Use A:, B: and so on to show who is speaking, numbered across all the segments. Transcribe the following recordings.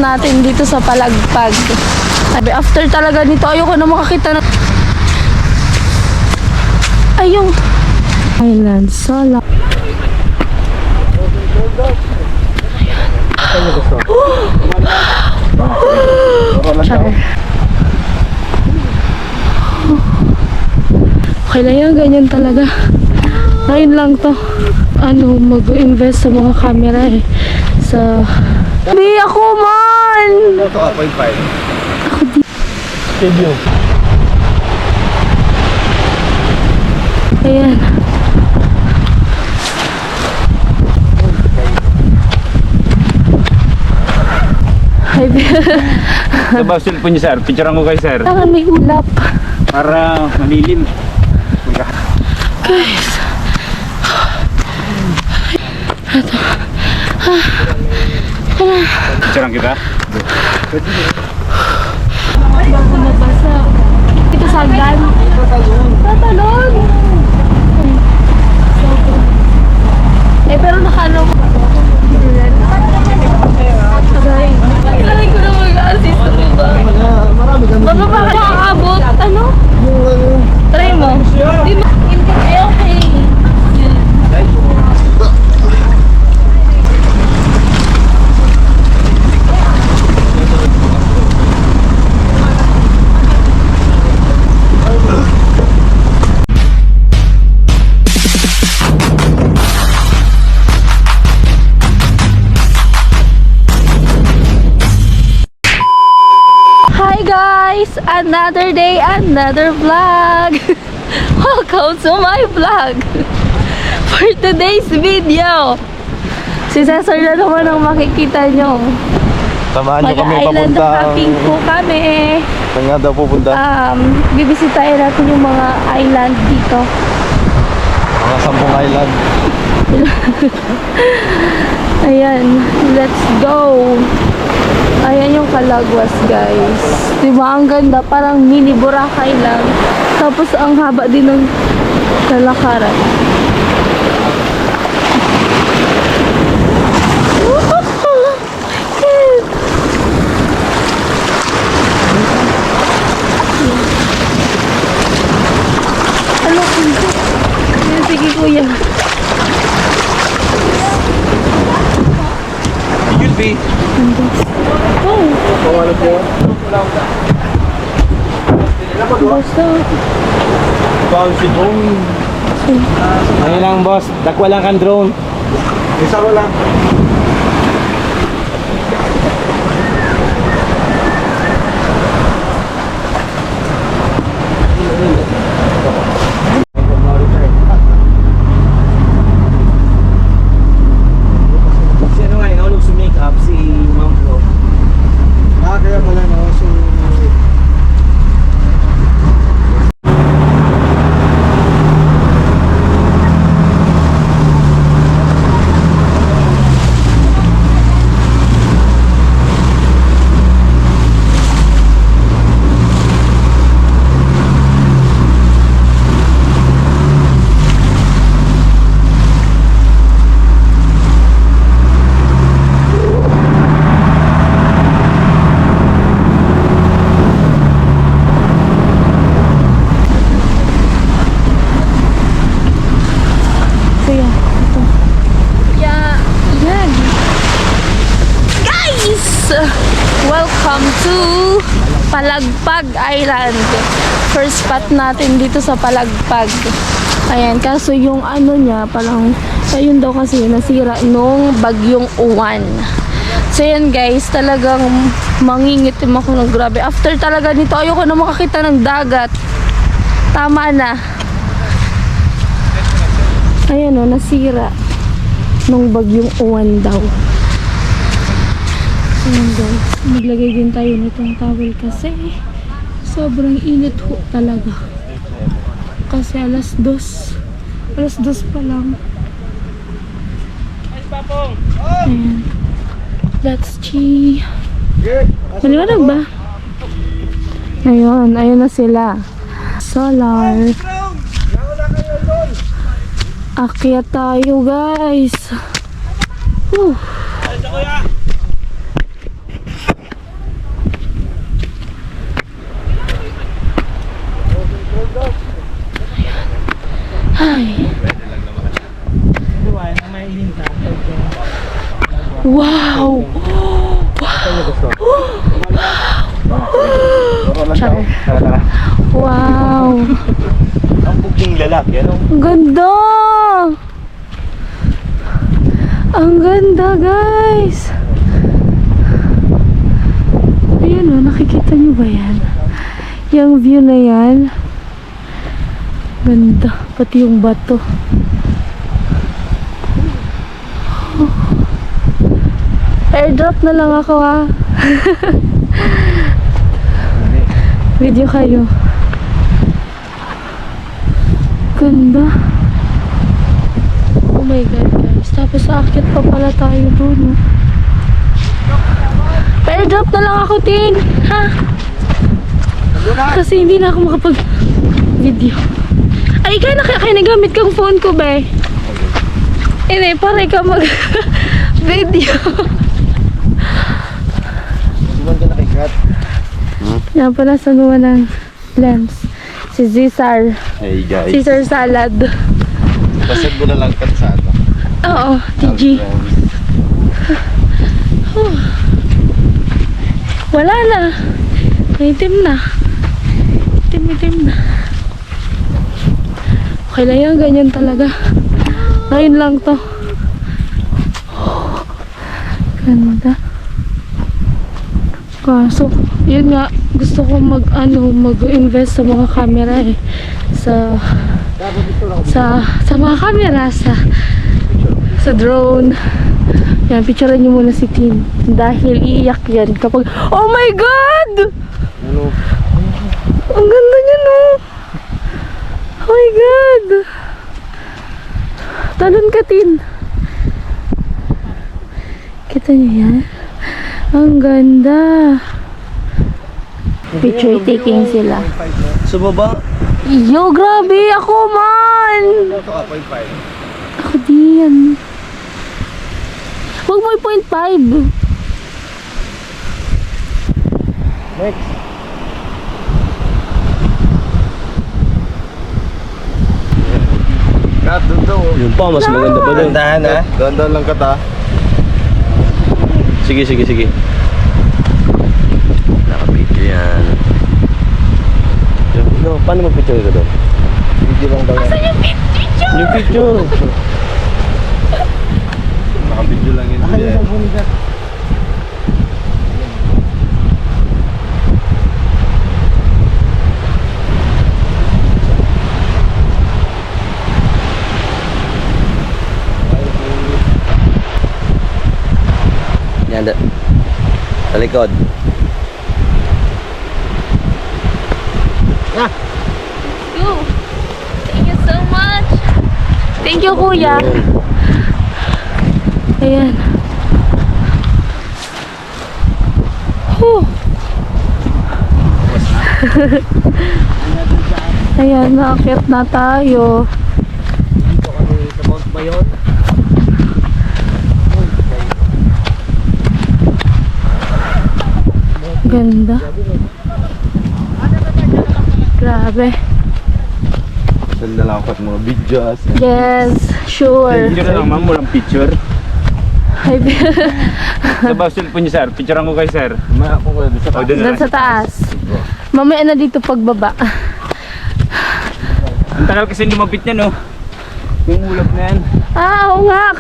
A: natin dito sa Palagpag. Sabi, after talaga nito, ayoko na makakita ng... Ayun. Island, Sala. Okay lang yan, ganyan talaga. Ngayon lang to. Mag-invest sa mga camera eh. Di ako man!
B: Ito ka, 0.5.
A: Ako di.
B: Studio.
A: Ayan. Ay,
B: Ito ba cellphone niyo, sir? Picturean ko kayo, sir.
A: Tangan may ulap.
B: Para malilim.
A: Guys. Ito.
B: Picturean kita?
A: Bago mabasa. Ito sagdan. Tatalon. Pero nakano ko. Kailangan ko na mag-assist. Baka baka nakakabot. Ano? Try mo. Di mo. Okay. Another day, another vlog. Welcome to my vlog. For today's video, si Cesar na naman ang makikita nyo.
B: Samahan nyo kami
A: Mag-island
B: papunta.
A: hopping po kami.
B: Saan nga daw pupunta?
A: Bibisitahin natin yung mga island dito.
B: Mga 10 island.
A: Ayan, let's go. Ayan yung Calagwas, guys. Diba, ang ganda, parang mini Boracay lang. Tapos ang haba din ng lalakaran. Ano, sige kuya.
B: You'll be.
A: Oh. Basta.
B: Bouncy drone.
C: Ngayon lang boss, dakwa lang kan drone.
B: Isa ko lang.
C: Sino nga inulog sa make-up si Ma'am Flo?
B: Kaya pala no, so...
A: Welcome to Palagpag Island. First spot natin dito sa Palagpag. Ayan, kaso yung ano niya, parang ayun daw kasi nasira nung bagyong uwan. So yan guys, talagang mangingitim ako ng grabe. After talaga nito, ayoko na makakita ng dagat. Tama na. Ayan o, nasira nung bagyong uwan daw. Ayan guys, maglagay din tayo nitong towel kasi sobrang init ho talaga. Kasi alas 2 pa lang. Ayan. That's Chi. Maliwanag ba? Ayun, ayun na sila. Solar. Akyat tayo guys. Wow! Char. Wow!
C: Ang buging lalaki, ano?
A: Ang ganda! Ang ganda, guys! Ayan o, nakikita nyo ba yan? Yung view na yan. Ganda. Pati yung bato. Airdrop na lang ako ha. Video kayo. Ganda. Oh my god guys. Tapos aakyat pa pala tayo dun. Airdrop na lang ako din. Ha? Kasi hindi na ako makapag video. Ay, kaya nagamit kang phone ko be. Hindi, para ikaw mag video.
C: Iwan ka na kay Kat.
A: Yan pala sa luwa ng lens. Si Cesar.
C: Hey guys.
A: Cesar Salad.
C: Pasag mo na lang Kat sa ano.
A: Oo, GG. Wala na. Itim na. Itim na. Okay lang yan, ganyan talaga. Ngayon lang to. Ganda. Kaso, yun nga, gusto ko mag-invest sa mga camera eh. Sa mga camera, sa drone. Yan, picturean niyo muna si Tin. Dahil iiyak yan kapag, oh my God!
C: Ano?
A: Ang ganda niya, no? Oh my God! Talon ka, Tin. Kita niyo yan? Ang ganda. Picture taking sila.
C: Sa baba?
A: Yo, grabe! Ako man!
C: Ito ka, 0.5.
A: Ako din. Huwag mo 0.5.
C: Next.
B: Kat, doon daw.
C: Yun pa, mas maganda pa doon. Dahan ha?
B: Dahan lang Kat ha.
C: Sige. Nakapicture yan. No, paano mag-picture ka doon?
B: Video lang daw.
A: Saan yung picture?
C: Yung picture.
B: Naka-video lang yun.
C: Yan, sa likod.
A: You. Thank you so much. Thank you, kuya. Ayan. Whew. Ayan, naakyat na tayo.
C: Dito kami sa Mount Mayon.
A: Ganda. Grabe.
B: Ganda lang ako at mga videos.
A: Yes, sure.
D: Picture lang ma'am, walang picture.
A: Ay,
D: Sa ba cellphone niyo sir? Picturean ko kay sir.
B: May ako ko sa
D: O doon na
A: doon
D: lang.
A: sa taas. Mamaya na dito pagbaba.
D: Ang tagal kasi lumapit niya no. Yung ulap na yan.
A: Ah, oo nga.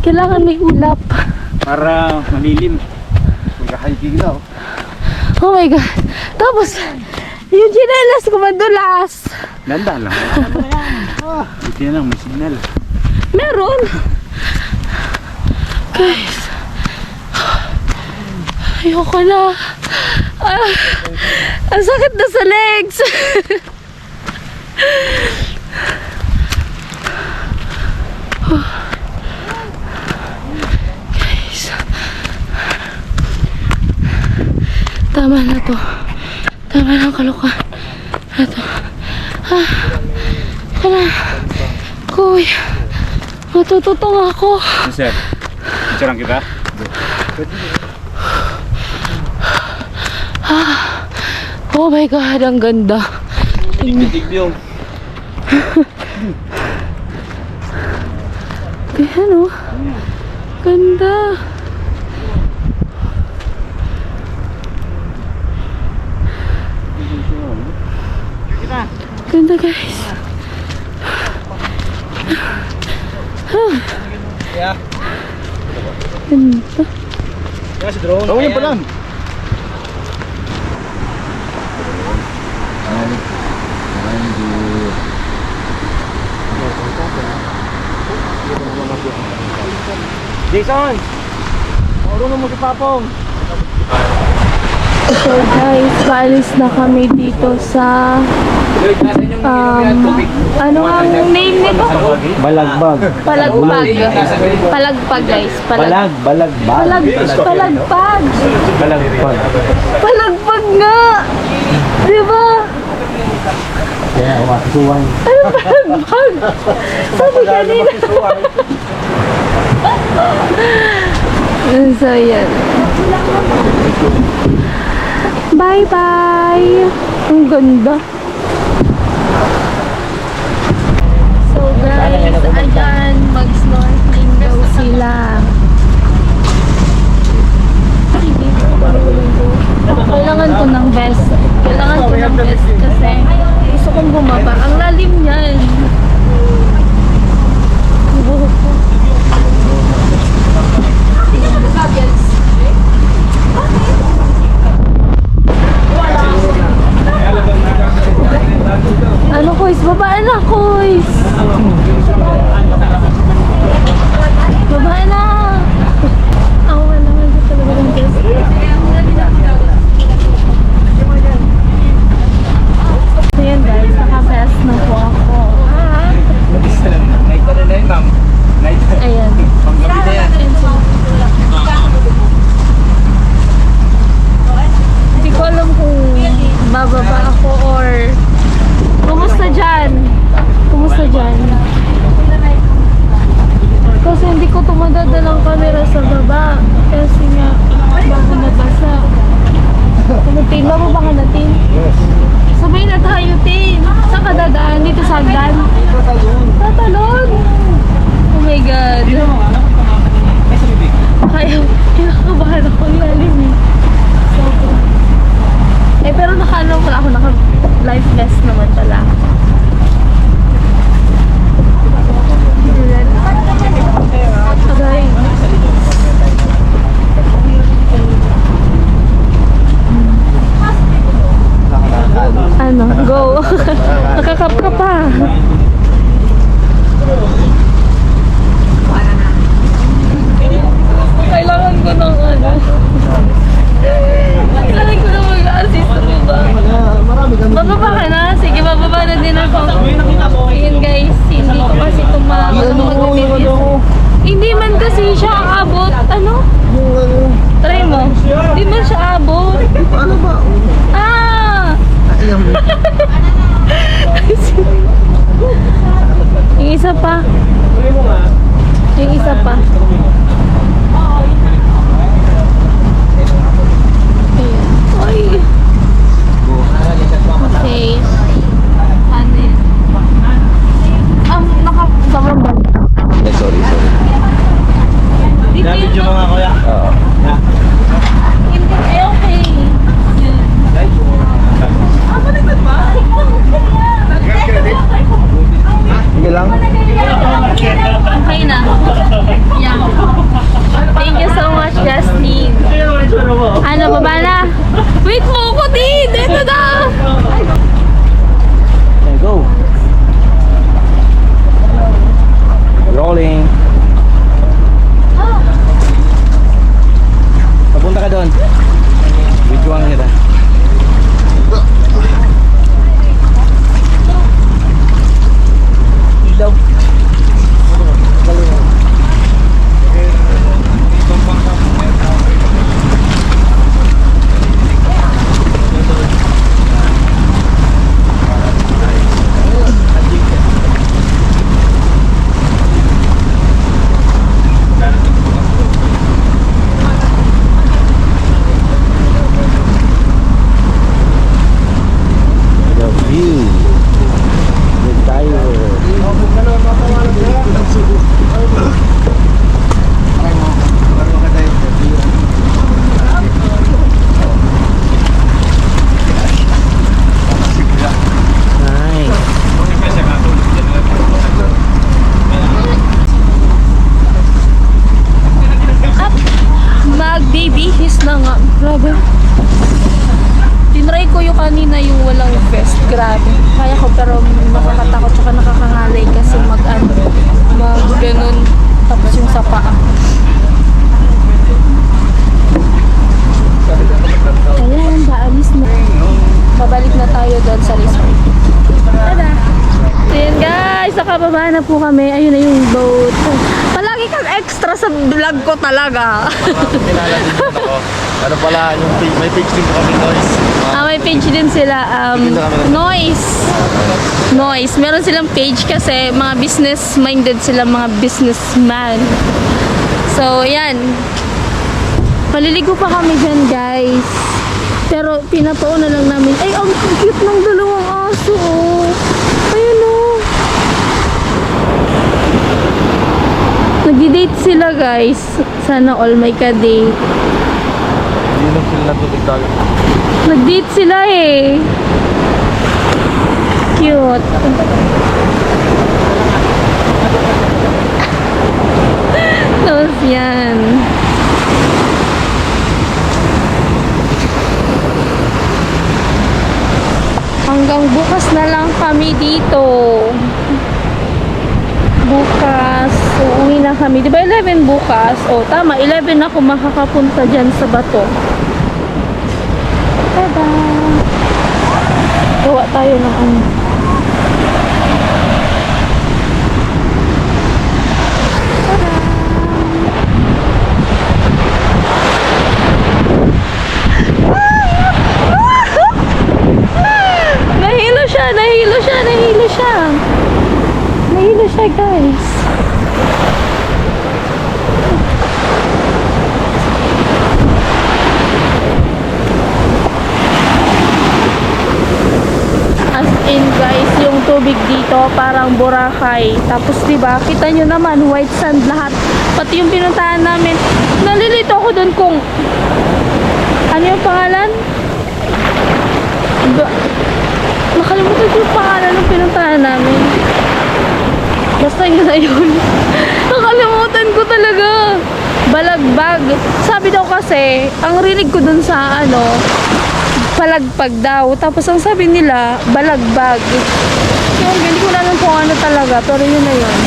A: Kailangan may ulap.
D: Para malilim.
B: Magka-hiking na oh.
A: Oh my God. Tapos, yung chinelas ko madulas.
D: Dandan lang. Buti na lang, may signal.
A: Meron. Guys. Ayoko na. Ah, ang sakit na sa legs. Guys. Tama na to. Tama na ang kalokohan. Ito. Ah. Kala. Kuya. Matututong ako.
D: Ano sir? Picturean kita?
A: Oh my God, ang ganda.
C: Tigbi-tigbi yung.
A: Kaya ano? Ganda. Ganda guys.
C: Yeah.
A: Ganda.
C: Yeah, si drone.
D: Oo, yun pa lang.
C: Jason! Marunong mo si Papong.
A: So guys, paalis na kami dito sa ano ang name nito?
C: Balagbag.
A: Palagpag. Palagpag guys.
C: Balagbag.
A: Palagpag.
C: Balagbag.
A: Palagpag nga. Di ba?
C: Kaya, suwan.
A: Ano palagpag? Sabi kanina. So yan. Bye bye. Ang ganda. So guys, ayan, mag-snorkeling daw sila. Kailangan ko ng vest. Kailangan ko ng vest kasi gusto kong bumaba. Ang lalim niyan. Yung buhok ko. Ano, Kois? Babaan na, Kois! Babaan na! Ako nga naman sa talaga ng guest. So yan guys, naka-vest na po ako.
C: Night na yun, ma'am. Night.
A: Ayan.
C: Panggabi na yan.
A: Hindi ko alam kung bababa ako or kumusta dyan? Kumusta dyan? Kasi hindi ko tumadadalang camera sa baba. Kasi nga, bago nabasa. Tin, bababa ka na, Tin? Sabay na tayo, Tin. Saan ka dadaan? Dito sa hagdan? Tatalon! Oh my God. Kaya, kinakabahan ako ng lalim eh. Sobrang. Eh, pero naka-ano pala ako, naka-life vest naman pala. Agay. Ano? Go! Nakakap ka pa. Kailangan ko ng ano. Kailangan ko na mag-assist sa baba. Bababa ka na? Sige, bababa na din ako. Ayun guys, hindi ko kasi mag-video. Hindi man kasi siya abot. Ano? Try mo. Hindi man siya abot.
C: Ano ba?
A: Ah! Yung isa pa. Yung isa pa. Ay. Okay. Ano yun? Nakakamang ba?
B: Eh, sorry.
A: Dito
C: David yung mga kuya.
B: Oo.
A: Hindi. Eh, okay. Yun.
B: Sige lang.
A: Okay na. Yeah. Thank you so much, Justin. Ano, baba na? Wait mo ako, Tin! Dito na!
C: Okay, go.
A: Nagpapahinga na po kami. Ayun na yung boat. Palagi kang extra sa vlog ko talaga.
B: Kilala din naman ako. Ano pala, yung page, may page din po kami, Noise.
A: May page din sila. Noise. Noise. Meron silang page kasi mga business-minded sila, mga businessman. So, yan. Maliligo pa kami dyan, guys. Pero, pinapauna lang namin. Ay, ang cute ng dalawang aso, oh. Ayun, oh. Nagdi-date sila, guys. Sana all may ka-date.
B: Inom sila na tubig dagat.
A: Nag-date sila eh. Cute. Tapos yan. Hanggang bukas na lang kami dito. Bukas, uuwi na kami. Di ba 11 bukas? O, tama. 11 ako makakapunta dyan sa bato. Tada! Gawa tayo ng ano. Tada! Nahilo siya, nahilo siya, nahilo siya. Nahilo siya, guys. As in, guys, yung tubig dito parang Boracay. Tapos 'di ba? Kita nyo naman white sand lahat. Pati yung pinuntahan namin. Nalilito ako doon kung ano yung pangalan? Nakalimutan ko yung pangalan ng pinuntahan namin. Basta yun na yun. Nakalimutan ko talaga. Balagbag. Sabi daw kasi, ang rinig ko dun sa ano, palagpag daw. Tapos ang sabi nila, balagbag. Yung hindi ko na alam kung ano talaga, pero yun na yun.